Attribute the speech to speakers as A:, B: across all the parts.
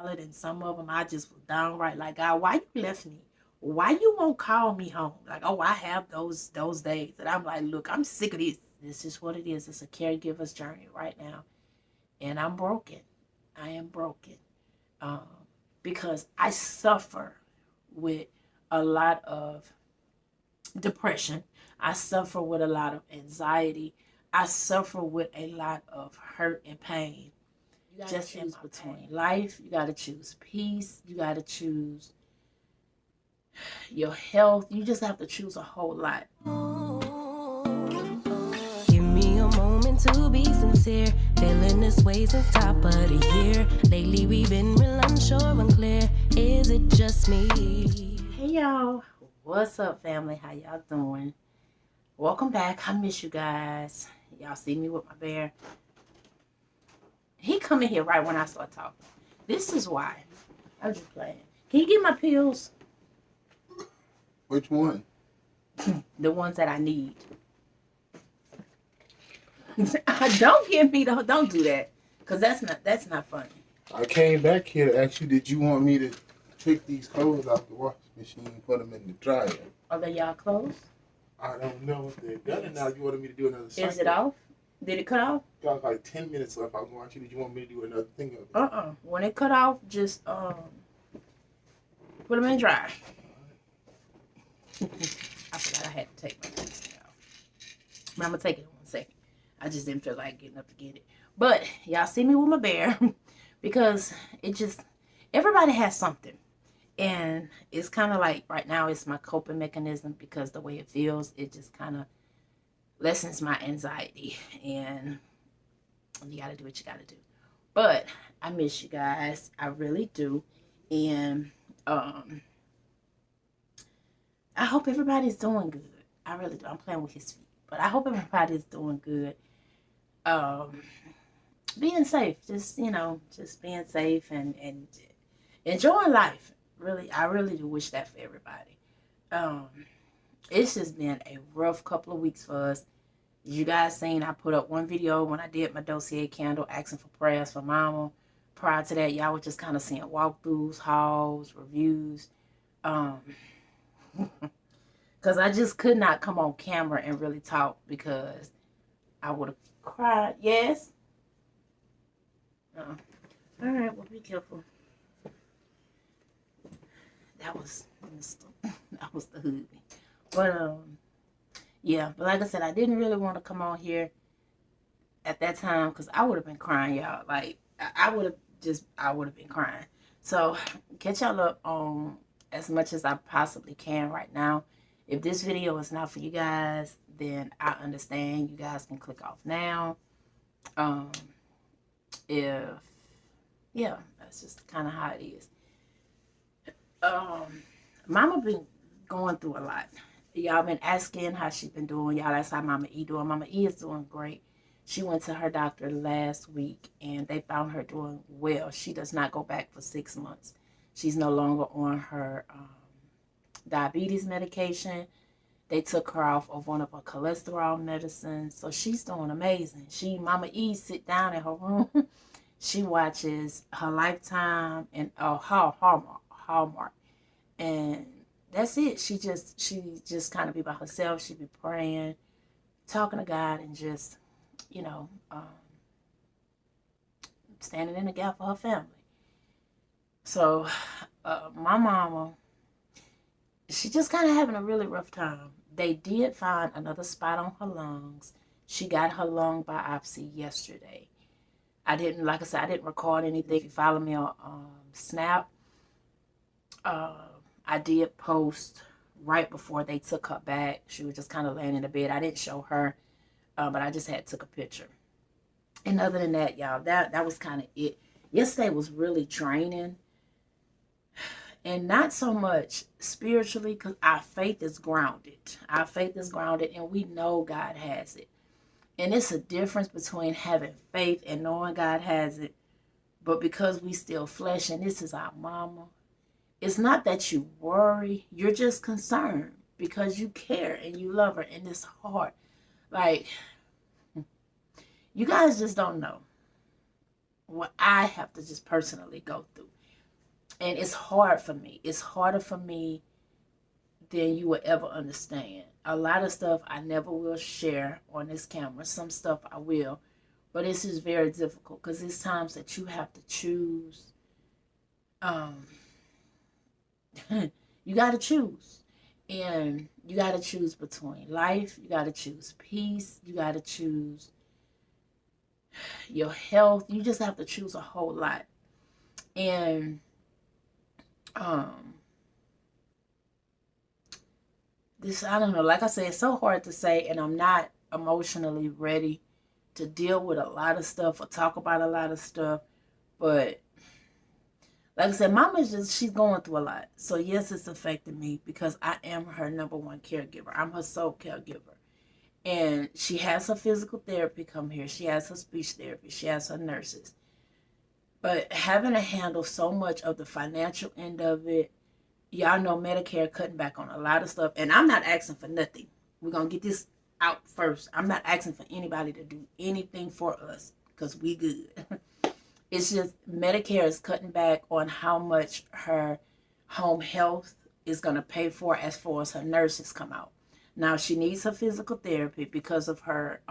A: And some of them I just was downright like, God, why you left me? Why you won't call me home? Like, oh, I have those days. And I'm like, look, I'm sick of this. This is what it is. It's a caregiver's journey right now. And I'm broken. I am broken. Um, because I suffer with a lot of depression. I suffer with a lot of anxiety. I suffer with a lot of hurt and pain. You just choose between life. You got to choose peace. You got to choose your health. You just have to choose a whole lot.
B: Give me a moment to be sincere. Feeling this way since top of the year. Lately we've been real unsure and clear. Is it just me?
A: Hey y'all, what's up family? How y'all doing? Welcome back. I miss you guys. Y'all see me with my bear. He come in here right when I start talking. This is why. I'm just playing. Can you get my pills?
C: Which one?
A: The ones that I need. Don't give me the. Don't do that, cause that's not funny.
C: I came back here to ask you, did you want me to take these clothes out the washing machine and put them in the dryer?
A: Are they y'all clothes?
C: I don't know if they're done or not. You wanted me to do another cycle.
A: Is it off? Did it cut off?
C: Got like 10 minutes left. I was going to ask you, did you want me to do another thing of it?
A: When it cut off, just put them in dry. I forgot I had to take my pants off. But I'm gonna take it in 1 second. I just didn't feel like getting up to get it. But y'all see me with my bear because it just, everybody has something. And it's kind of like right now it's my coping mechanism because the way it feels, it just kind of lessens my anxiety. And you got to do what you got to do. But I miss you guys. I really do. And I hope everybody's doing good. I really do. I'm playing with his feet. But I hope everybody's doing good. Being safe. Just, just being safe and enjoying life. Really, I really do wish that for everybody. It's just been a rough couple of weeks for us. You guys seen I put up one video when I did my dossier candle asking for prayers for mama. Prior to that, y'all were just kind of seeing walkthroughs, hauls, reviews. Because I just could not come on camera and really talk because I would have cried. Yes? All right, well, be careful. That was that was the hoodie. But, yeah. But like I said, I didn't really want to come on here at that time because I would have been crying, y'all. Like, I would have been crying. So, catch y'all up on as much as I possibly can right now. If this video is not for you guys, then I understand. You guys can click off now. Yeah, that's just kind of how it is. Mama been going through a lot. Y'all been asking how she been doing. Y'all asked how Mama E doing. Mama E is doing great. She went to her doctor last week and they found her doing well. She does not go back for 6 months. She's no longer on her diabetes medication. They took her off of one of her cholesterol medicines. So she's doing amazing. Mama E sit down in her room. She watches her Lifetime and Hallmark. And that's it. She just kind of be by herself. She be praying, talking to God, and just, standing in the gap for her family. So, my mama, she just kind of having a really rough time. They did find another spot on her lungs. She got her lung biopsy yesterday. Like I said, I didn't record anything. If you follow me on Snap, I did post right before they took her back. She was just kind of laying in the bed. I didn't show her, but I just took a picture. And other than that, y'all, that was kind of it. Yesterday was really draining. And not so much spiritually, because our faith is grounded. Our faith is grounded, and we know God has it. And it's a difference between having faith and knowing God has it. But because we still flesh, and this is our mama, it's not that you worry. You're just concerned because you care and you love her, and it's hard. Like, you guys just don't know what I have to just personally go through. And it's hard for me. It's harder for me than you will ever understand. A lot of stuff I never will share on this camera. Some stuff I will. But it's just very difficult because it's times that you have to choose. You got to choose. And you got to choose between life. You got to choose peace. You got to choose your health. You just have to choose a whole lot. And this, I don't know, like I said, it's so hard to say, and I'm not emotionally ready to deal with a lot of stuff or talk about a lot of stuff. But like I said, mama's just, she's going through a lot. So yes, it's affecting me because I am her number one caregiver. I'm her sole caregiver. And she has her physical therapy come here. She has her speech therapy. She has her nurses. But having to handle so much of the financial end of it, y'all know Medicare cutting back on a lot of stuff. And I'm not asking for nothing. We're going to get this out first. I'm not asking for anybody to do anything for us because we good. It's just Medicare is cutting back on how much her home health is going to pay for as far as her nurses come out. Now, she needs her physical therapy because of her,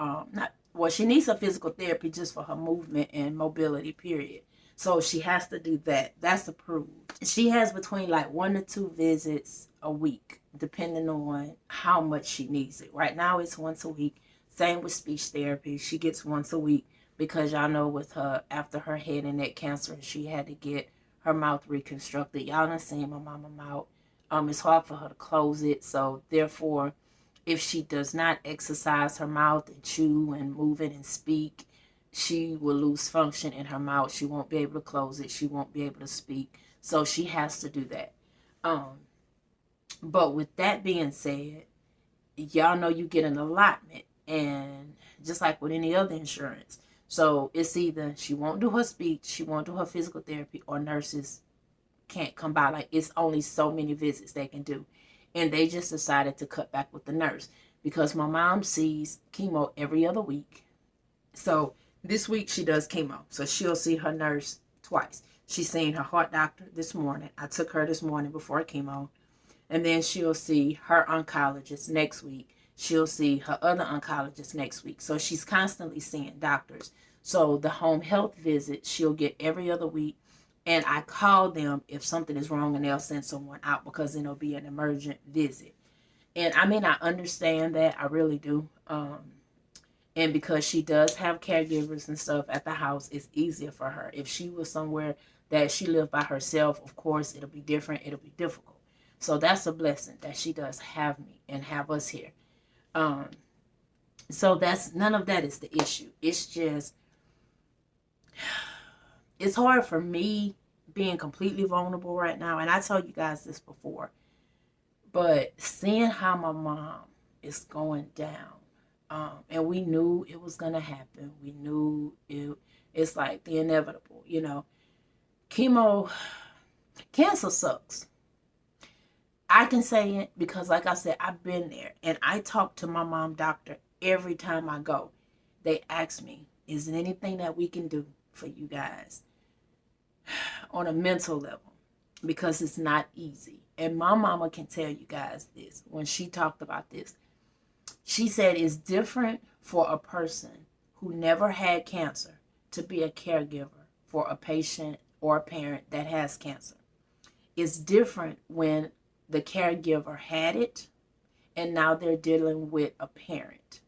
A: she needs her physical therapy just for her movement and mobility, period. So she has to do that. That's approved. She has between like 1 to 2 visits a week, depending on how much she needs it. Right now, it's once a week. Same with speech therapy. She gets once a week because y'all know with her, after her head and neck cancer, she had to get her mouth reconstructed. Y'all done seen my mama mouth. It's hard for her to close it. So therefore, if she does not exercise her mouth and chew and move it and speak, she will lose function in her mouth. She won't be able to close it. She won't be able to speak. So she has to do that. But with that being said, y'all know you get an allotment. And just like with any other insurance. So it's either she won't do her speech, she won't do her physical therapy, or nurses can't come by. Like, it's only so many visits they can do. And they just decided to cut back with the nurse because my mom sees chemo every other week. So this week she does chemo. So she'll see her nurse twice. She's seen her heart doctor this morning. I took her this morning before chemo. And then she'll see her oncologist next week. She'll see her other oncologist next week. So she's constantly seeing doctors. So the home health visit, she'll get every other week. And I call them if something is wrong and they'll send someone out because it'll be an emergent visit. And I mean, I understand that. I really do. And because she does have caregivers and stuff at the house, it's easier for her. If she was somewhere that she lived by herself, of course, it'll be different. It'll be difficult. So that's a blessing that she does have me and have us here. So that's, none of that is the issue. It's just, it's hard for me being completely vulnerable right now. And I told you guys this before. But seeing how my mom is going down, and we knew it was going to happen. We knew it's like the inevitable, you know. Cancer sucks. I can say it because, like I said, I've been there. And I talk to my mom doctor every time I go. They ask me, is there anything that we can do for you guys on a mental level? Because it's not easy. And my mama can tell you guys this. When she talked about this, she said it's different for a person who never had cancer to be a caregiver for a patient or a parent that has cancer. It's different when the caregiver had it and now they're dealing with a parent.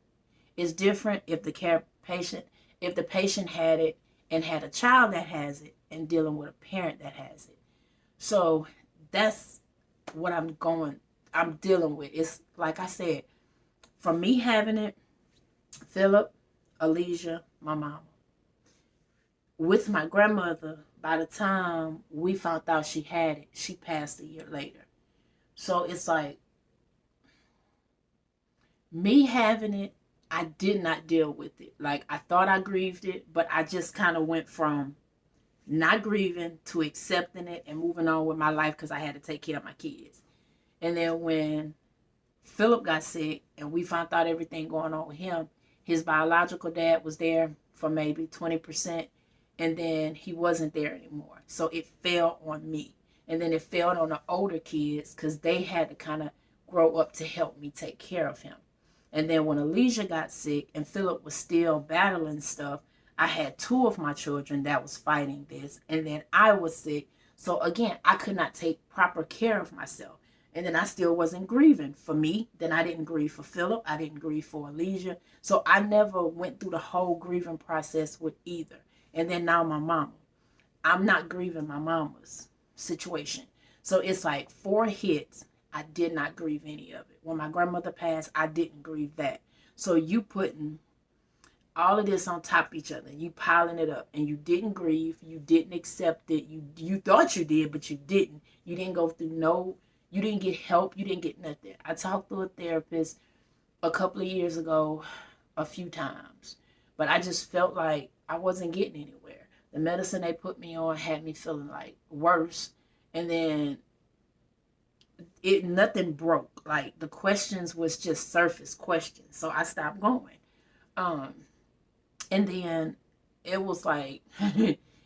A: It's different if the patient had it and had a child that has it and dealing with a parent that has it. So that's what I'm dealing with. It's like I said, from me having it, Philip, Alicia, my mama. With my grandmother, by the time we found out she had it, she passed a year later. So it's like, me having it, I did not deal with it. Like, I thought I grieved it, but I just kind of went from not grieving to accepting it and moving on with my life because I had to take care of my kids. And then when Philip got sick and we found out everything going on with him, his biological dad was there for maybe 20%, and then he wasn't there anymore. So it fell on me. And then it fell on the older kids because they had to kind of grow up to help me take care of him. And then when Alicia got sick and Philip was still battling stuff, I had two of my children that was fighting this. And then I was sick. So again, I could not take proper care of myself. And then I still wasn't grieving for me. Then I didn't grieve for Philip. I didn't grieve for Alicia. So I never went through the whole grieving process with either. And then now my mama. I'm not grieving my mama's situation. So it's like 4 hits. I did not grieve any of it. When my grandmother passed, I didn't grieve that. So you putting all of this on top of each other, you piling it up, and you didn't grieve, you didn't accept it, you thought you did, but you didn't. You didn't go through you didn't get help, you didn't get nothing. I talked to a therapist a couple of years ago a few times, but I just felt like I wasn't getting anywhere. The medicine they put me on had me feeling like worse, and then nothing broke. Like the questions was just surface questions, so I stopped going. And then it was like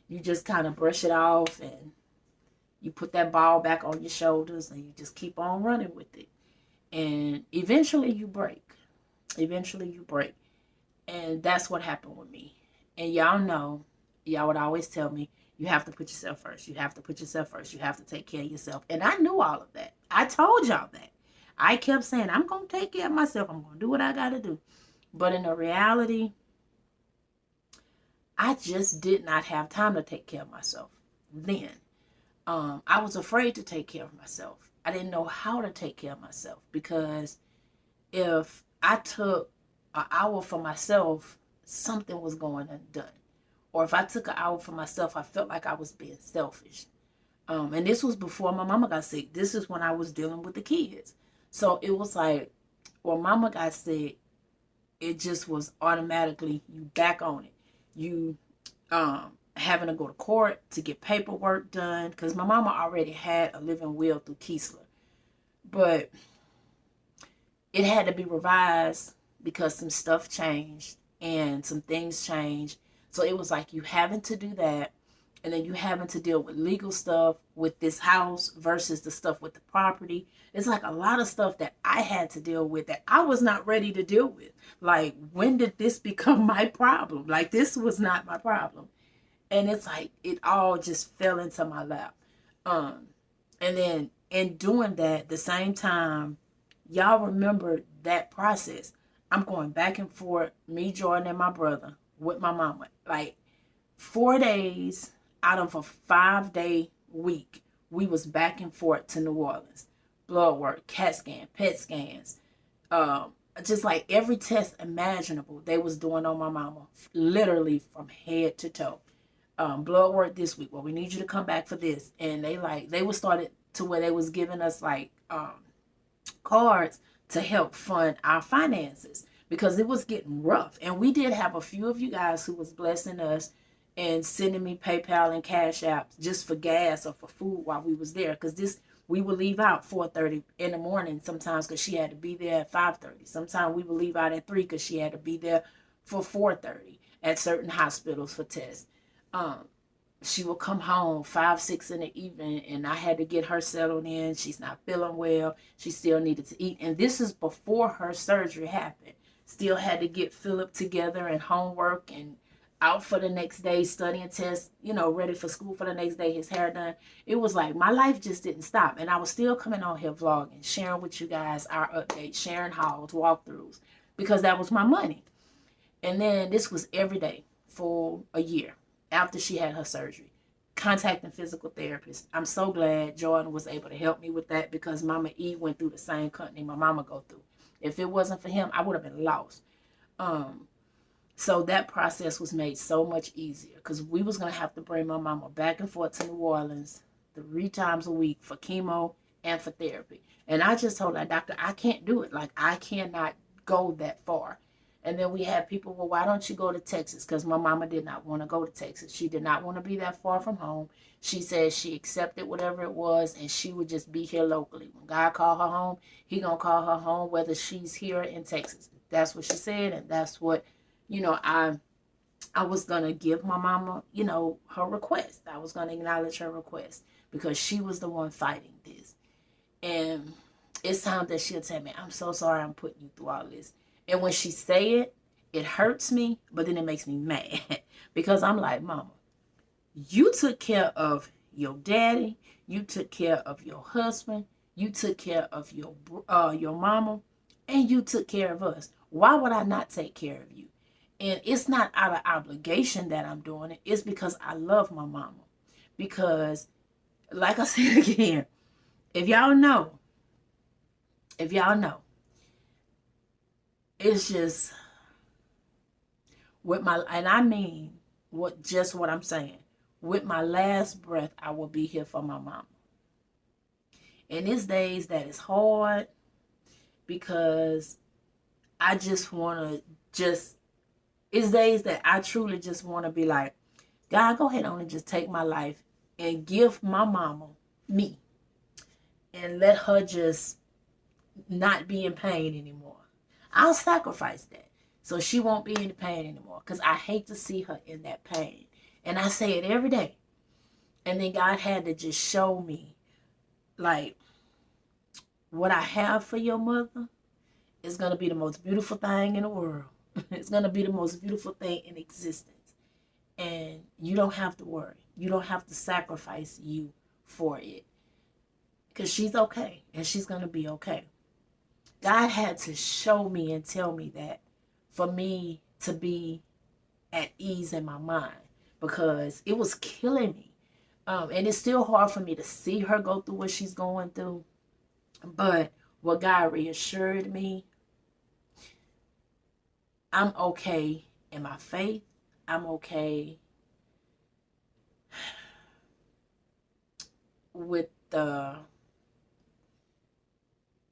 A: you just kind of brush it off and you put that ball back on your shoulders and you just keep on running with it. And eventually you break. Eventually you break. And that's what happened with me. And y'all know, y'all would always tell me, you have to put yourself first. You have to put yourself first. You have to take care of yourself. And I knew all of that. I told y'all that. I kept saying, I'm going to take care of myself. I'm going to do what I got to do. But in the reality, I just did not have time to take care of myself then. I was afraid to take care of myself. I didn't know how to take care of myself because if I took an hour for myself, something was going undone. Or if I took an hour for myself, I felt like I was being selfish. And this was before my mama got sick. This is when I was dealing with the kids. So it was like, when mama got sick, it just was automatically you back on it. You having to go to court to get paperwork done because my mama already had a living will through Keesler. But it had to be revised because some stuff changed and some things changed. So it was like you having to do that, and then you having to deal with legal stuff with this house versus the stuff with the property. It's like a lot of stuff that I had to deal with that I was not ready to deal with. Like, when did this become my problem? Like, this was not my problem. And it's like it all just fell into my lap. And then in doing that, the same time, y'all remember that process. I'm going back and forth, me, Jordan, and my brother with my mama. Like 4 days out of a 5-day week, we was back and forth to New Orleans. Blood work, CAT scan, PET scans, just like every test imaginable they was doing on my mama, literally from head to toe. Blood work this week. Well, we need you to come back for this. And they was started to where they was giving us like cards to help fund our finances because it was getting rough. And we did have a few of you guys who was blessing us and sending me PayPal and Cash Apps just for gas or for food while we was there. Because we would leave out 4:30 in the morning sometimes because she had to be there at 5:30. Sometimes we would leave out at 3 because she had to be there for 4:30 at certain hospitals for tests. She would come home 5, 6 in the evening, and I had to get her settled in. She's not feeling well. She still needed to eat. And this is before her surgery happened. Still had to get Philip together and homework and out for the next day, studying tests, ready for school for the next day, his hair done. It was like my life just didn't stop. And I was still coming on here vlogging, sharing with you guys our updates, sharing hauls, walkthroughs, because that was my money. And then this was every day for a year. After she had her surgery, contacting physical therapists. I'm so glad Jordan was able to help me with that because Mama E went through the same company my mama go through. If it wasn't for him, I would have been lost. So that process was made so much easier because we was going to have to bring my mama back and forth to New Orleans 3 times a week for chemo and for therapy. And I just told that doctor, I can't do it. Like, I cannot go that far. And then we had people, well, why don't you go to Texas? Because my mama did not want to go to Texas. She did not want to be that far from home. She said she accepted whatever it was, and she would just be here locally. When God called her home, he going to call her home, whether she's here in Texas. That's what she said, and that's what, I was going to give my mama, her request. I was going to acknowledge her request. because she was the one fighting this. And it's time that she'll tell me, I'm so sorry I'm putting you through all this. And when she say it, it hurts me, but then it makes me mad because I'm like, Mama, you took care of your daddy, you took care of your husband, you took care of your mama, and you took care of us. Why would I not take care of you? And it's not out of obligation that I'm doing it. It's because I love my mama. Because, like I said again, if y'all know, it's just with my, and I mean what I'm saying. With my last breath, I will be here for my mama. And it's days that is hard because I just want to it's days that I truly just want to be like, God, go ahead on and just take my life and give my mama me and let her just not be in pain anymore. I'll sacrifice that so she won't be in pain anymore because I hate to see her in that pain. And I say it every day. And then God had to just show me, like, what I have for your mother is going to be the most beautiful thing in the world. It's going to be the most beautiful thing in existence. And you don't have to worry. You don't have to sacrifice you for it. Because she's okay. And she's going to be okay. God had to show me and tell me that for me to be at ease in my mind. Because it was killing me. And it's still hard for me to see her go through what she's going through. But what God reassured me, I'm okay in my faith. I'm okay with the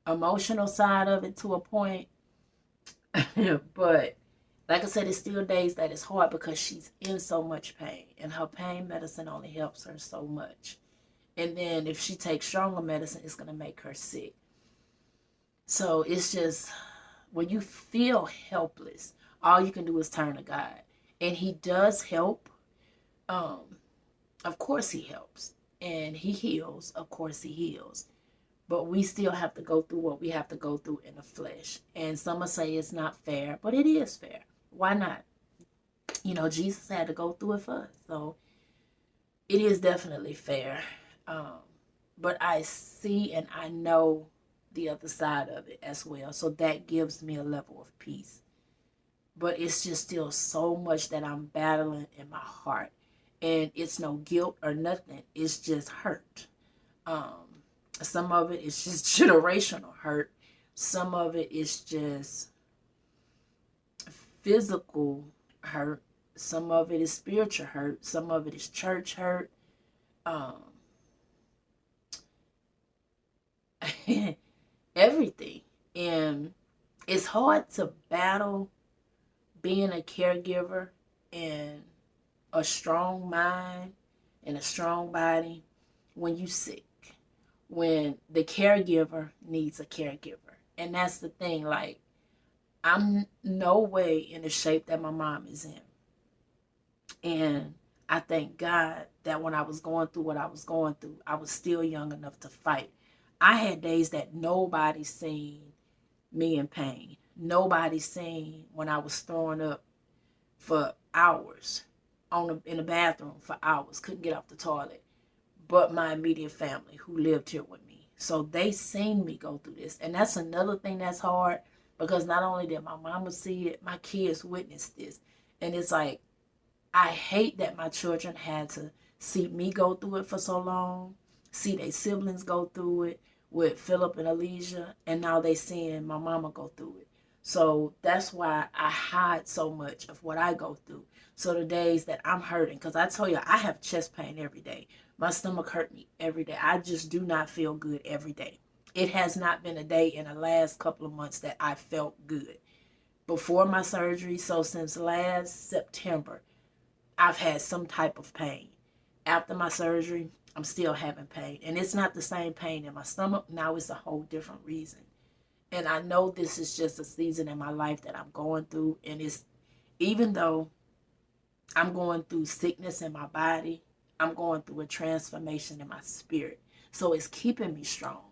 A: emotional side of it to a point. But like I said, it's still days that it's hard because she's in so much pain. And her pain medicine only helps her so much. And then if she takes stronger medicine, it's going to make her sick. So it's just, when you feel helpless, all you can do is turn to God. And he does help. Of course he helps. And he heals. Of course he heals. But we still have to go through what we have to go through in the flesh. And some will say it's not fair, but it is fair. Why not? You know, Jesus had to go through it for us. So it is definitely fair. But I see and I know the other side of it as well. So that gives me a level of peace. But it's just still so much that I'm battling in my heart. And it's no guilt or nothing. It's just hurt. Some of it is just generational hurt. Some of it is just physical hurt. Some of it is spiritual hurt. Some of it is church hurt. Everything. And it's hard to battle being a caregiver and a strong mind and a strong body when you sick, when the caregiver needs a caregiver. And that's the thing, like, I'm no way in the shape that my mom is in. And I thank God that when I was going through what I was going through, I was still young enough to fight. I had days that nobody seen me in pain. Nobody seen when I was throwing up for hours in the bathroom for hours, couldn't get off the toilet, but my immediate family who lived here with me. So they seen me go through this. And that's another thing that's hard, because not only did my mama see it, my kids witnessed this. And it's like, I hate that my children had to see me go through it for so long, see their siblings go through it with Philip and Alicia, and now they seeing my mama go through it. So that's why I hide so much of what I go through. So the days that I'm hurting, because I told you, I have chest pain every day. My stomach hurt me every day. I just do not feel good every day. It has not been a day in the last couple of months that I felt good. Before my surgery, so since last September, I've had some type of pain. After my surgery, I'm still having pain. And it's not the same pain in my stomach. Now it's a whole different reason. And I know this is just a season in my life that I'm going through. And it's, even though I'm going through sickness in my body, I'm going through a transformation in my spirit. So it's keeping me strong,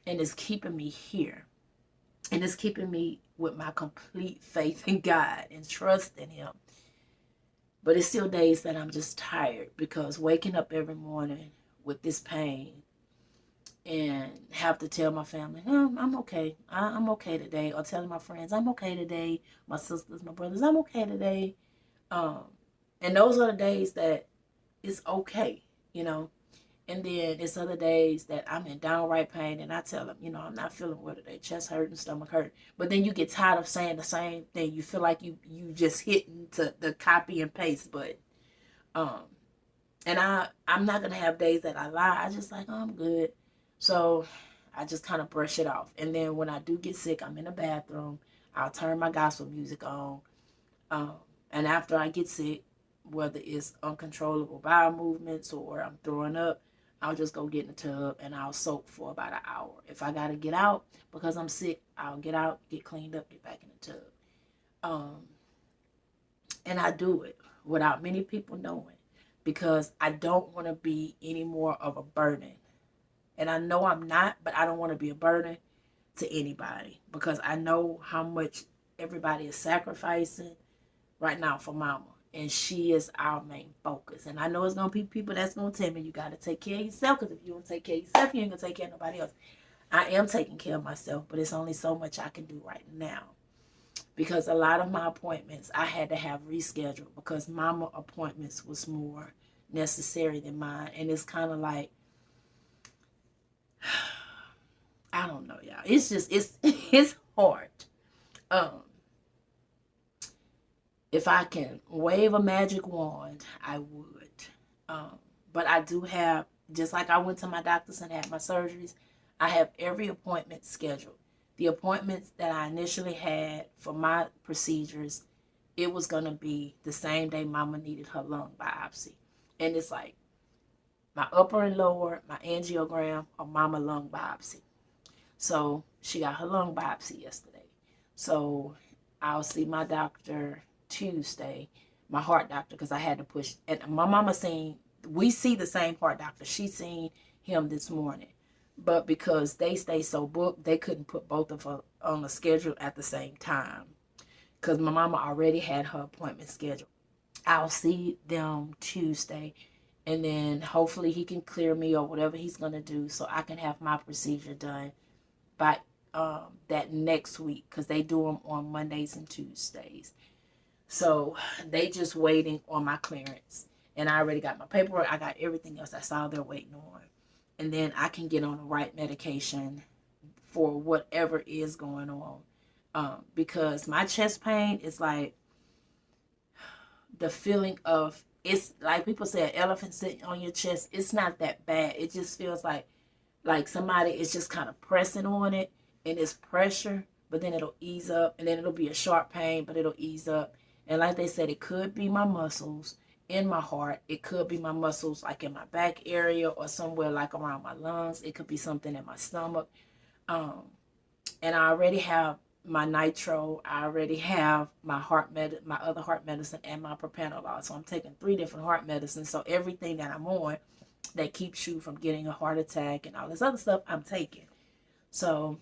A: and it's keeping me here, and it's keeping me with my complete faith in God and trust in Him. But it's still days that I'm just tired, because waking up every morning with this pain and have to tell my family, I'm okay. I'm okay today. Or telling my friends, I'm okay today. My sisters, my brothers, I'm okay today. Um, and those are the days that it's okay, you know. And then it's other days that I'm in downright pain, and I tell them, I'm not feeling well today. Chest hurting, stomach hurt. But then you get tired of saying the same thing. You feel like you just hitting to the copy and paste button. Um, and I'm not gonna have days that I lie. I just like, I'm good. So I just kind of brush it off. And then when I do get sick, I'm in the bathroom. I'll turn my gospel music on. Um, and after I get sick, whether it's uncontrollable bowel movements or I'm throwing up, I'll just go get in the tub and I'll soak for about an hour. If I gotta get out because I'm sick, I'll get out, get cleaned up, get back in the tub. Um, and I do it without many people knowing, because I don't want to be any more of a burden. And I know I'm not, but I don't want to be a burden to anybody, because I know how much everybody is sacrificing right now for mama. And she is our main focus. And I know it's going to be people that's going to tell me you got to take care of yourself, because if you don't take care of yourself, you ain't going to take care of nobody else. I am taking care of myself, but it's only so much I can do right now. Because a lot of my appointments I had to have rescheduled, because mama appointments was more necessary than mine. And it's kind of like, I don't know, y'all. It's just, it's hard. If I can wave a magic wand, I would. But I do have, just like I went to my doctors and had my surgeries, I have every appointment scheduled. The appointments that I initially had for my procedures, it was going to be the same day mama needed her lung biopsy. And it's like my upper and lower, my angiogram, or mama lung biopsy. So she got her lung biopsy yesterday. So I'll see my doctor Tuesday, my heart doctor, because I had to push. And my mama we see the same heart doctor. She seen him this morning. But because they stay so booked, they couldn't put both of us on the schedule at the same time, because my mama already had her appointment scheduled. I'll see them Tuesday, and then hopefully he can clear me or whatever he's going to do so I can have my procedure done by that next week, because they do them on Mondays and Tuesdays. So they just waiting on my clearance. And I already got my paperwork. I got everything else. That's all they're waiting on. And then I can get on the right medication for whatever is going on. Because my chest pain is like the feeling of, it's like people say an elephant sitting on your chest. It's not that bad. It just feels like somebody is just kind of pressing on it, and it's pressure, but then it'll ease up, and then it'll be a sharp pain, but it'll ease up. And like they said, it could be my muscles in my heart. It could be my muscles like in my back area or somewhere like around my lungs. It could be something in my stomach. And I already have my nitro. I already have my my other heart medicine, and my propranolol. So I'm taking 3 different heart medicines. So everything that I'm on that keeps you from getting a heart attack and all this other stuff, I'm taking. So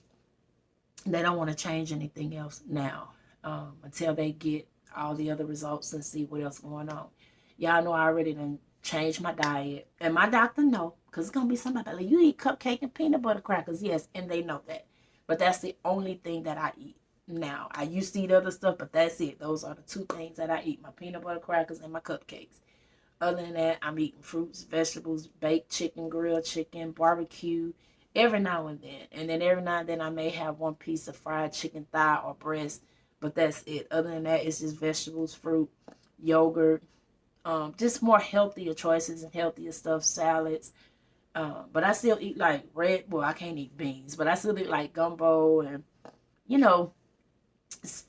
A: they don't want to change anything else now, until they get all the other results and see what else going on. Y'all know I already done changed my diet. And my doctor know, because it's going to be somebody like, you eat cupcake and peanut butter crackers. Yes, and they know that. But that's the only thing that I eat now. I used to eat other stuff, but that's it. Those are the 2 things that I eat, my peanut butter crackers and my cupcakes. Other than that, I'm eating fruits, vegetables, baked chicken, grilled chicken, barbecue, every now and then. And then every now and then I may have 1 piece of fried chicken thigh or breast, but that's it. Other than that, it's just vegetables, fruit, yogurt, just more healthier choices and healthier stuff, salads. But I still eat like I can't eat beans, but I still eat like gumbo and,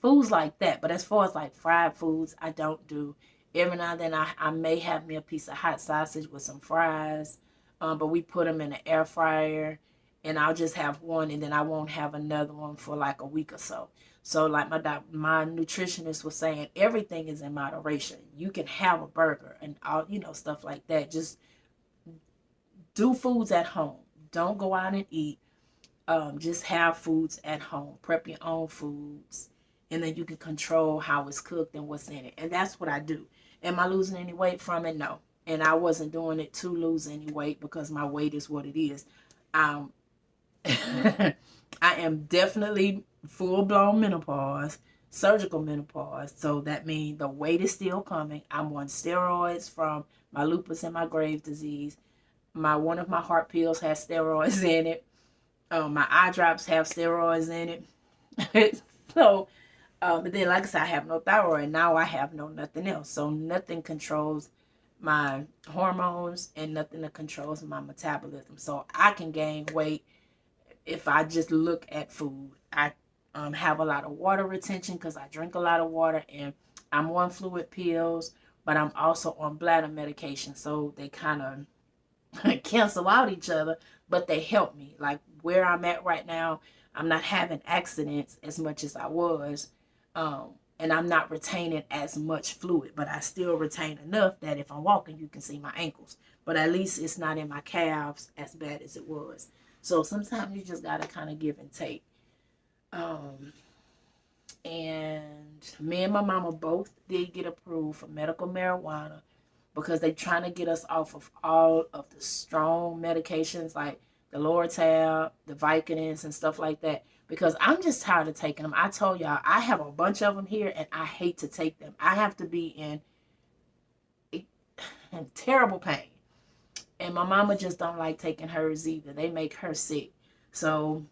A: foods like that. But as far as like fried foods, I don't do. Every now and then I may have me a piece of hot sausage with some fries, but we put them in the air fryer, and I'll just have one, and then I won't have another one for like a week or so. So like my nutritionist was saying, everything is in moderation. You can have a burger and all, stuff like that. Just do foods at home. Don't go out and eat. Just have foods at home. Prep your own foods, and then you can control how it's cooked and what's in it. And that's what I do. Am I losing any weight from it? No. And I wasn't doing it to lose any weight because my weight is what it is. Um, I am definitely full blown menopause, surgical menopause. So that means the weight is still coming. I'm on steroids from my lupus and my Graves' disease. One of my heart pills has steroids in it. My eye drops have steroids in it. So, but then, like I said, I have no thyroid. Now I have nothing else. So nothing controls my hormones and nothing that controls my metabolism. So I can gain weight if I just look at food. I have a lot of water retention because I drink a lot of water, and I'm on fluid pills, but I'm also on bladder medication. So they kind of cancel out each other, but they help me. Like where I'm at right now, I'm not having accidents as much as I was. And I'm not retaining as much fluid, but I still retain enough that if I'm walking, you can see my ankles. But at least it's not in my calves as bad as it was. So sometimes you just got to kind of give and take. And me and my mama both did get approved for medical marijuana because they're trying to get us off of all of the strong medications like the Loratab, the Vicodins, and stuff like that. Because I'm just tired of taking them. I told y'all, I have a bunch of them here, and I hate to take them. I have to be in terrible pain. And my mama just don't like taking hers either. They make her sick. So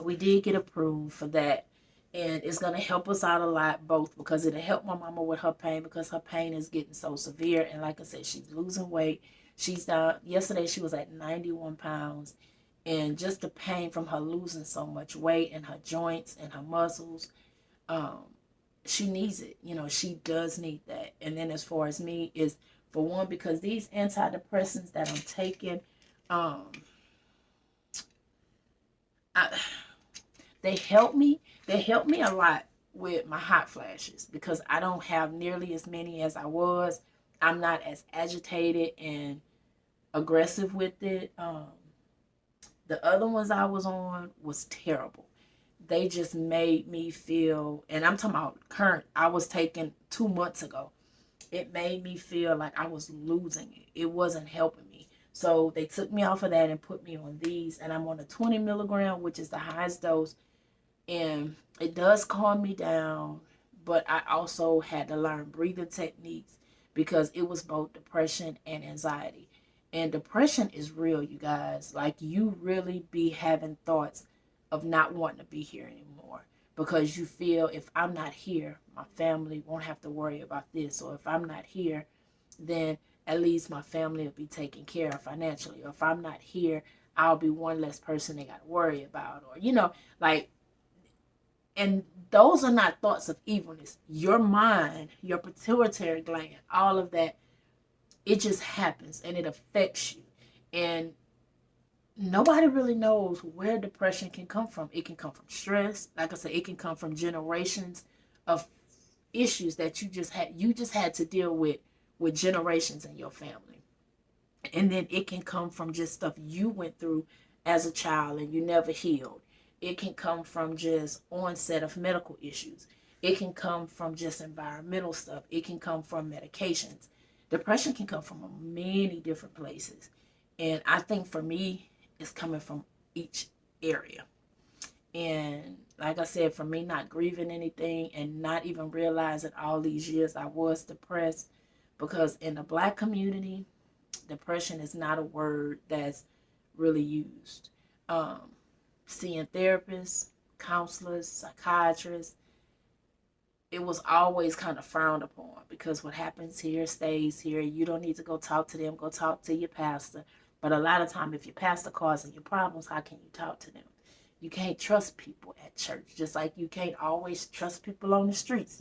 A: we did get approved for that. And it's going to help us out a lot, both because it'll help my mama with her pain because her pain is getting so severe. And like I said, she's losing weight. She's down. Yesterday, she was at 91 pounds. And just the pain from her losing so much weight and her joints and her muscles, she needs it. She does need that. And then as far as me, is for one, because these antidepressants that I'm taking, they help me. They help me a lot with my hot flashes because I don't have nearly as many as I was. I'm not as agitated and aggressive with it. The other ones I was on was terrible. They just made me feel, and I'm talking about current, I was taking 2 months ago. It made me feel like I was losing it. It wasn't helping me. So they took me off of that and put me on these, and I'm on a 20 milligram, which is the highest dose. And it does calm me down, but I also had to learn breathing techniques because it was both depression and anxiety. And depression is real, you guys. Like, you really be having thoughts of not wanting to be here anymore because you feel, if I'm not here, my family won't have to worry about this. Or if I'm not here, then at least my family will be taken care of financially. Or if I'm not here, I'll be one less person they got to worry about. Or, like, and those are not thoughts of evilness. Your mind, your pituitary gland, all of that, it just happens and it affects you. And nobody really knows where depression can come from. It can come from stress. Like I said, it can come from generations of issues that you just had to deal with generations in your family. And then it can come from just stuff you went through as a child and you never healed. It can come from just onset of medical issues. It can come from just environmental stuff. It can come from medications. Depression can come from many different places. And I think for me, it's coming from each area. And like I said, for me, not grieving anything and not even realizing all these years I was depressed, because in the Black community, depression is not a word that's really used. Seeing therapists, counselors, psychiatrists, it was always kind of frowned upon because what happens here stays here. You don't need to go talk to them. Go talk to your pastor. But a lot of time, if your pastor causing you problems, how can you talk to them? You can't trust people at church, just like you can't always trust people on the streets,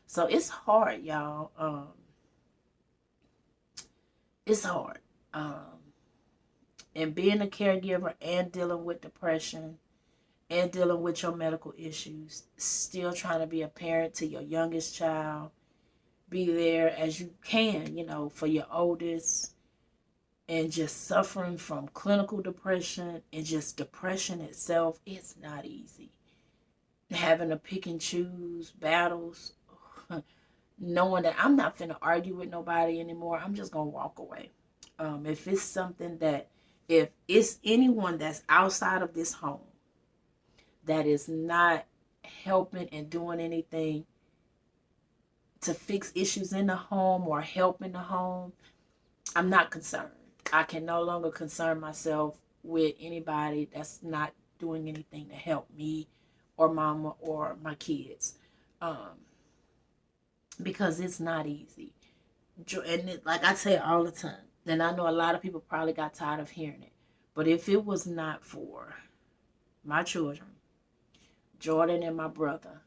A: So it's hard, y'all. It's hard. And being a caregiver and dealing with depression and dealing with your medical issues, still trying to be a parent to your youngest child, be there as you can, for your oldest, and just suffering from clinical depression and just depression itself, it's not easy. Having to pick and choose battles, knowing that I'm not finna argue with nobody anymore, I'm just gonna walk away. If it's something that, if it's anyone that's outside of this home that is not helping and doing anything to fix issues in the home or help in the home, I'm not concerned. I can no longer concern myself with anybody that's not doing anything to help me or mama or my kids, because it's not easy. And like I say all the time, and I know a lot of people probably got tired of hearing it, but if it was not for my children, Jordan and my brother,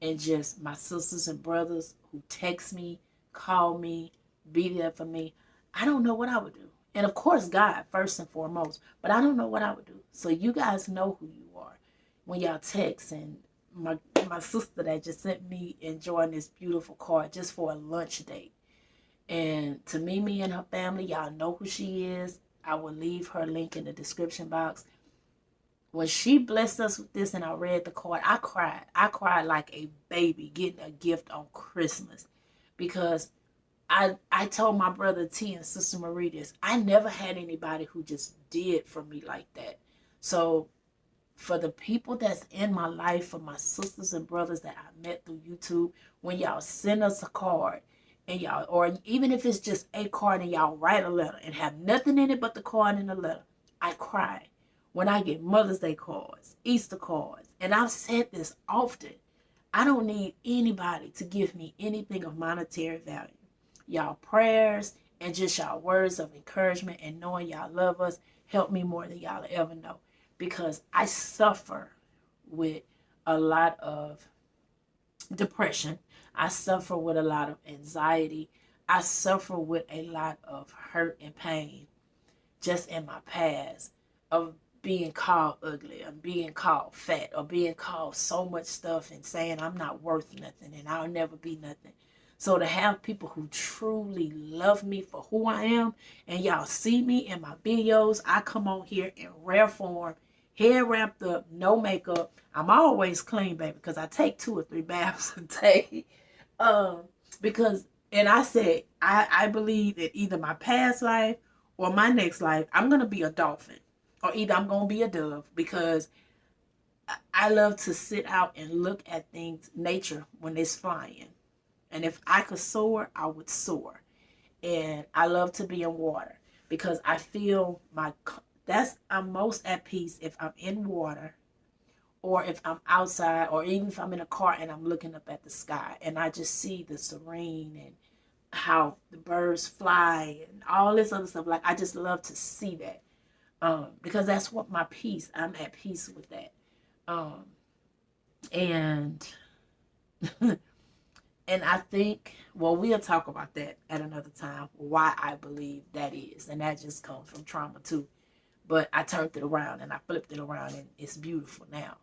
A: and just my sisters and brothers who text me, call me, be there for me, I don't know what I would do. And of course, God, first and foremost, but I don't know what I would do. So you guys know who you are when y'all text. And my sister that just sent me and Jordan this beautiful card just for a lunch date. And to Mimi and her family, y'all know who she is. I will leave her link in the description box. When she blessed us with this and I read the card, I cried. I cried like a baby getting a gift on Christmas, because I told my brother T and Sister Marie this. I never had anybody who just did for me like that. So for the people that's in my life, for my sisters and brothers that I met through YouTube, when y'all send us a card, and y'all, or even if it's just a card and y'all write a letter and have nothing in it but the card and the letter, I cry. When I get Mother's Day cards, Easter cards, and I've said this often, I don't need anybody to give me anything of monetary value. Y'all prayers and just y'all words of encouragement and knowing y'all love us help me more than y'all ever know, because I suffer with a lot of depression. I suffer with a lot of anxiety. I suffer with a lot of hurt and pain just in my past, of being called ugly, or being called fat, or being called so much stuff and saying I'm not worth nothing and I'll never be nothing. So to have people who truly love me for who I am, and y'all see me in my videos, I come on here in rare form, hair wrapped up, no makeup. I'm always clean, baby, because I take 2 or 3 baths a day. Because, and I said, I believe that either my past life or my next life, I'm going to be a dolphin, or either I'm going to be a dove, because I love to sit out and look at things, nature, when it's flying. And if I could soar, I would soar. And I love to be in water, because I feel I'm most at peace if I'm in water, or if I'm outside, or even if I'm in a car and I'm looking up at the sky and I just see the serene and how the birds fly and all this other stuff. Like, I just love to see that, because that's what my peace, I'm at peace with that. And and I think, well, we'll talk about that at another time, why I believe that is. And that just comes from trauma too. But I turned it around and I flipped it around, and it's beautiful now.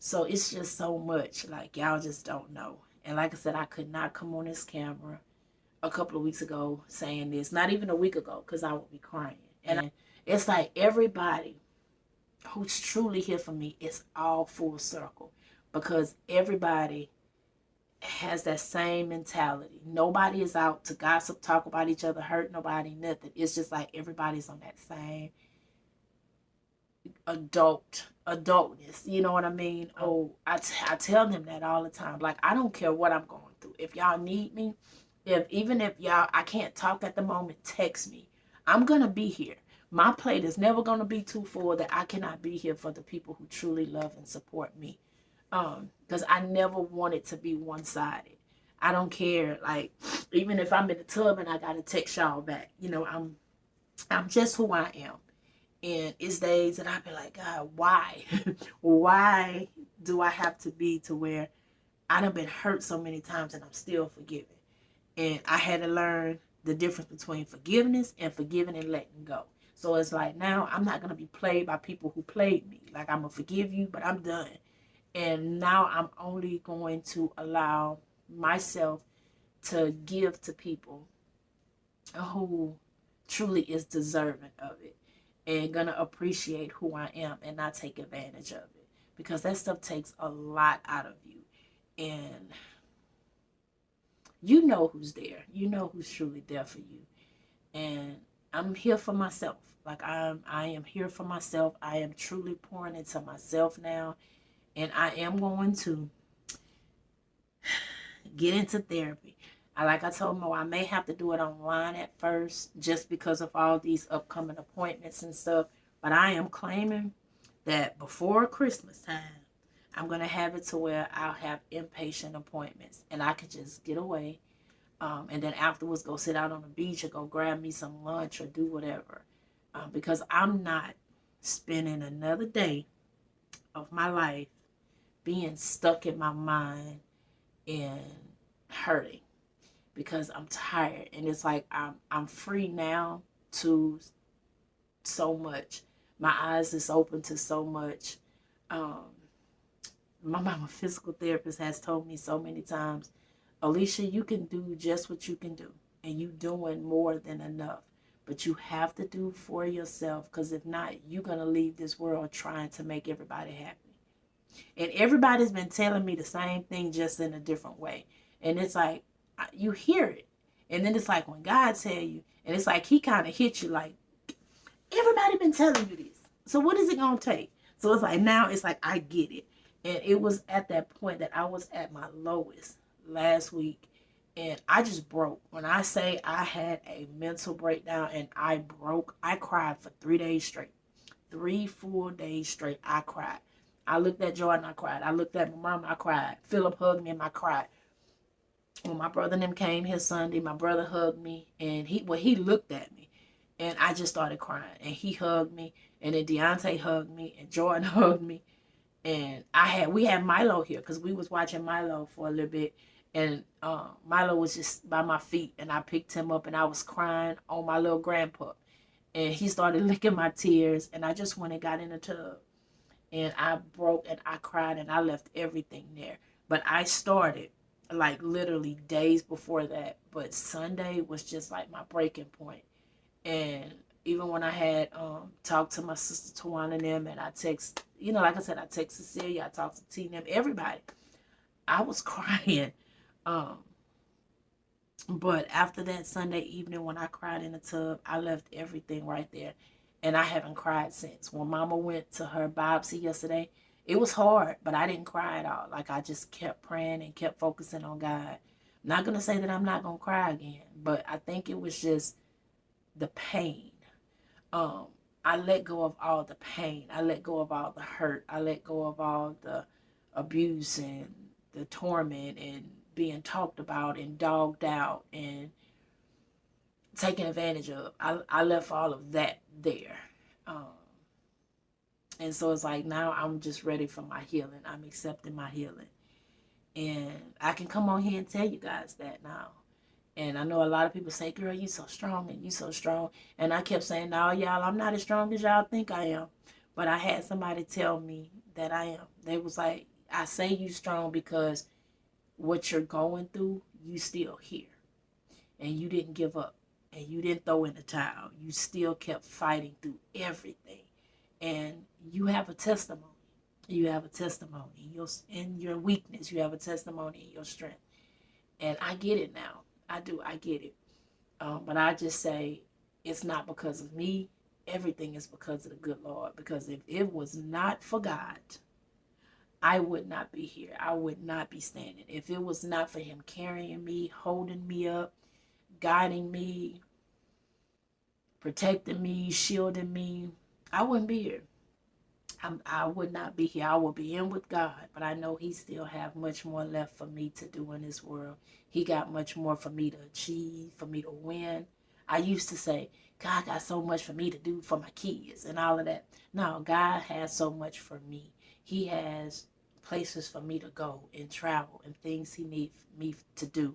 A: So it's just so much, like, y'all just don't know. And like I said, I could not come on this camera a couple of weeks ago saying this, not even a week ago, because I would be crying. And it's like everybody who's truly here for me is all full circle, because everybody has that same mentality. Nobody is out to gossip, talk about each other, hurt nobody, nothing. It's just like everybody's on that same adultness, you know what I mean? Oh, I tell them that all the time. Like, I don't care what I'm going through. If y'all need me, even if y'all, I can't talk at the moment, text me. I'm gonna be here. My plate is never gonna be too full that I cannot be here for the people who truly love and support me. Because I never want it to be one-sided. I don't care, like, even if I'm in the tub and I gotta text y'all back, I'm just who I am. And it's days that I be like, God, why? Why do I have to be to where I done been hurt so many times and I'm still forgiving? And I had to learn the difference between forgiveness and forgiving and letting go. So it's like now I'm not going to be played by people who played me. Like I'm going to forgive you, but I'm done. And now I'm only going to allow myself to give to people who truly is deserving of it and gonna appreciate who I am and not take advantage of it, because that stuff takes a lot out of you. And you know who's there, you know who's truly there for you. And I'm here for myself. Like I am here for myself. I am truly pouring into myself now, and I am going to get into therapy. Like I told Mo, I may have to do it online at first just because of all these upcoming appointments and stuff. But I am claiming that before Christmas time, I'm going to have it to where I'll have inpatient appointments and I can just get away. And then afterwards go sit out on the beach or go grab me some lunch or do whatever. Because I'm not spending another day of my life being stuck in my mind and hurting, because I'm tired. And it's like I'm free now to so much. My eyes is open to so much. Um, my mama physical therapist has told me so many times, Alicia, you can do just what you can do, and you doing more than enough. But you have to do for yourself, because if not, you're gonna leave this world trying to make everybody happy. And everybody's been telling me the same thing, just in a different way. And it's like you hear it, and then it's like when God tell you, and it's like He kind of hits you like, everybody been telling you this. So what is it gonna take? So it's like now it's like I get it. And it was at that point that I was at my lowest last week, and I just broke. When I say I had a mental breakdown and I broke, I cried for 3 days straight. 3 full days straight, I cried. I looked at Joy and I cried. I looked at my mom, I cried. Philip hugged me and I cried. When my brother and them came here Sunday, my brother hugged me, and he looked at me, and I just started crying. And he hugged me, and then Deontay hugged me, and Jordan hugged me, and we had Milo here because we was watching Milo for a little bit, and Milo was just by my feet, and I picked him up, and I was crying on my little grandpa, and he started licking my tears, and I just went and got in the tub, and I broke and I cried and I left everything there. But I started like literally days before that. But Sunday was just like my breaking point. And even when I had talked to my sister Tawana and them, and I text, like I said, I text Cecilia, I talked to T and them, everybody, I was crying. But after that Sunday evening when I cried in the tub, I left everything right there. And I haven't cried since. When Mama went to her biopsy yesterday, it was hard, but I didn't cry at all. Like I just kept praying and kept focusing on God. I'm not going to say that I'm not going to cry again, but I think it was just the pain. I let go of all the pain. I let go of all the hurt. I let go of all the abuse and the torment and being talked about and dogged out and taken advantage of. I left all of that there. And so it's like now I'm just ready for my healing. I'm accepting my healing. And I can come on here and tell you guys that now. And I know a lot of people say, girl, you so strong and you so strong. And I kept saying, no, y'all, I'm not as strong as y'all think I am. But I had somebody tell me that I am. They was like, I say you strong because what you're going through, you still here. And you didn't give up. And you didn't throw in the towel. You still kept fighting through everything. And you have a testimony. You have a testimony. In your weakness, you have a testimony in your strength. And I get it now. I do. I get it. But I just say it's not because of me. Everything is because of the good Lord. Because if it was not for God, I would not be here. I would not be standing. If it was not for Him carrying me, holding me up, guiding me, protecting me, shielding me, I wouldn't be here. I would not be here. I would be in with God, but I know He still have much more left for me to do in this world. He got much more for me to achieve, for me to win. I used to say, God got so much for me to do for my kids and all of that. No, God has so much for me. He has places for me to go and travel and things He needs me to do.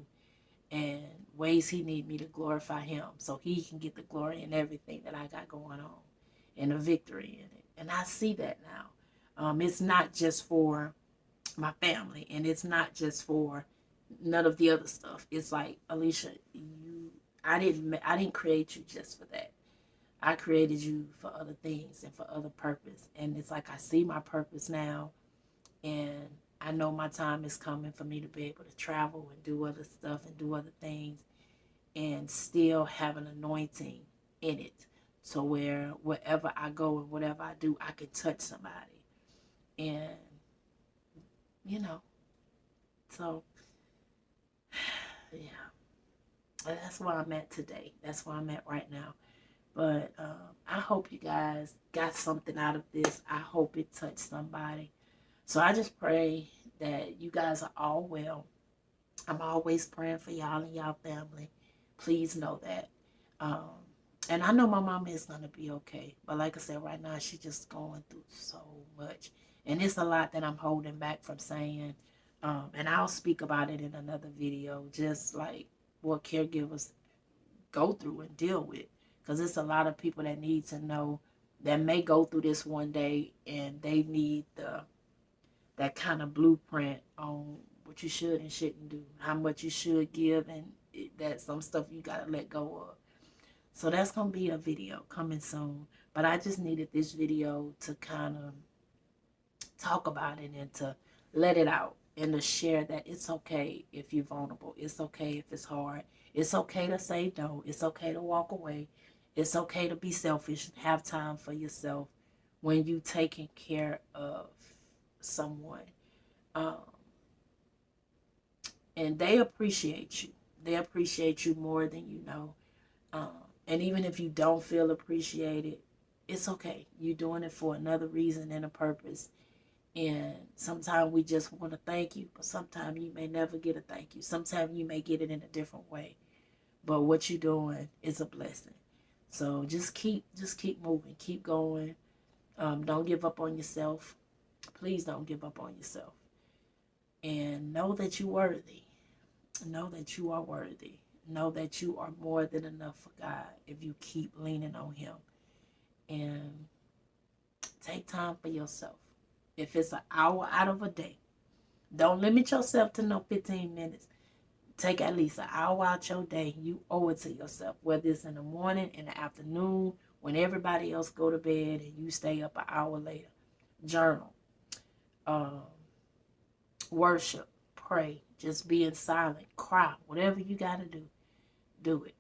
A: and ways he need me to glorify him so he can get the glory in everything that I got going on and the victory in it. And I see that now. It's not just for my family, and it's not just for none of the other stuff. It's like, Alicia, I didn't create you just for that. I created you for other things and for other purpose. And it's like I see my purpose now, and I know my time is coming for me to be able to travel and do other stuff and do other things and still have an anointing in it. So wherever I go and whatever I do, I can touch somebody. And, you know, so, yeah. And that's where I'm at today. That's where I'm at right now. But I hope you guys got something out of this. I hope it touched somebody. So I just pray that you guys are all well. I'm always praying for y'all and y'all family. Please know that. And I know my mama is going to be okay. But like I said, right now, she's just going through so much. And it's a lot that I'm holding back from saying. And I'll speak about it in another video. Just like what caregivers go through and deal with. Because it's a lot of people that need to know that may go through this one day. And they need that kind of blueprint on what you should and shouldn't do. How much you should give. And that some stuff you got to let go of. So that's going to be a video coming soon. But I just needed this video to kind of talk about it and to let it out and to share that it's okay if you're vulnerable. It's okay if it's hard. It's okay to say no. It's okay to walk away. It's okay to be selfish and have time for yourself when you're taking care of someone. And they appreciate you. They appreciate you more than you know. And even if you don't feel appreciated, it's okay. You're doing it for another reason and a purpose. And sometimes we just want to thank you, but sometimes you may never get a thank you. Sometimes you may get it in a different way. But what you're doing is a blessing. So just keep moving, keep going. Don't give up on yourself. Please don't give up on yourself. And know that you're worthy. Know that you are worthy. Know that you are more than enough for God if you keep leaning on him. And take time for yourself. If it's an hour out of a day, don't limit yourself to no 15 minutes. Take at least an hour out your day. You owe it to yourself, whether it's in the morning, in the afternoon, when everybody else go to bed and you stay up an hour later. Journal. Worship. Pray. Just being silent. Cry. Whatever you got to do, do it.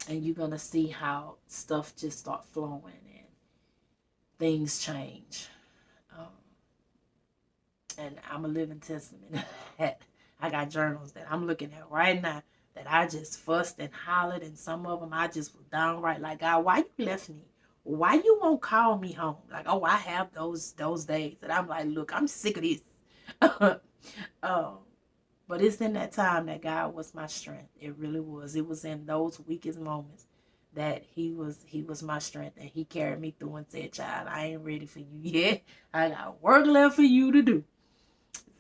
A: And you're going to see how stuff just start flowing and things change. And I'm a living testament of that. I got journals that I'm looking at right now that I just fussed and hollered, and some of them I just was downright like, God, why you left me? Why you won't call me home? Like, oh, I have those days. And I'm like, look, I'm sick of this. But it's in that time that God was my strength. It really was. It was in those weakest moments that he was my strength, and he carried me through and said, child, I ain't ready for you yet. I got work left for you to do.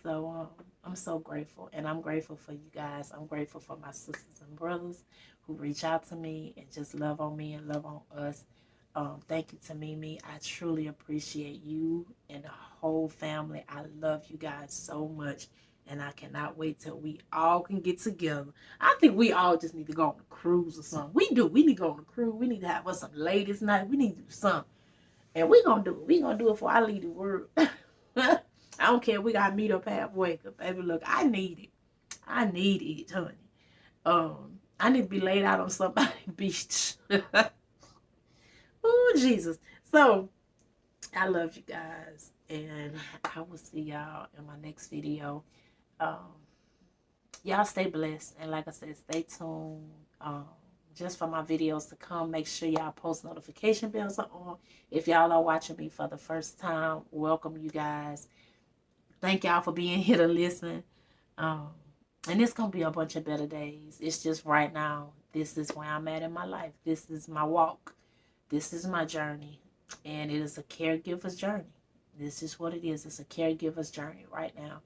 A: So I'm so grateful, and I'm grateful for you guys. I'm grateful for my sisters and brothers who reach out to me and just love on me and love on us. Thank you to Mimi. I truly appreciate you and the whole family. I love you guys so much, and I cannot wait till we all can get together. I think we all just need to go on a cruise or something. We do. We need to go on a cruise. We need to have us some ladies' night. We need to do something, and we're going to do it. We're going to do it before I leave the world. I don't care if we got to meet up halfway. Cause baby, look, I need it. I need it, honey. I need to be laid out on somebody's beach. Oh, Jesus. So, I love you guys. And I will see y'all in my next video. Y'all stay blessed. And like I said, stay tuned. Just for my videos to come, make sure y'all post notification bells are on. If y'all are watching me for the first time, welcome you guys. Thank y'all for being here to listen. And it's going to be a bunch of better days. It's just right now, this is where I'm at in my life. This is my walk. This is my journey. And it is a caregiver's journey. This is what it is. It's a caregiver's journey right now.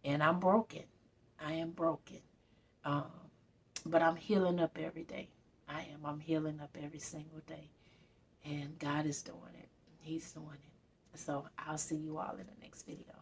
A: And I'm broken. I am broken. But I'm healing up every day. I am. I'm healing up every single day. And God is doing it. He's doing it. So I'll see you all in the next video.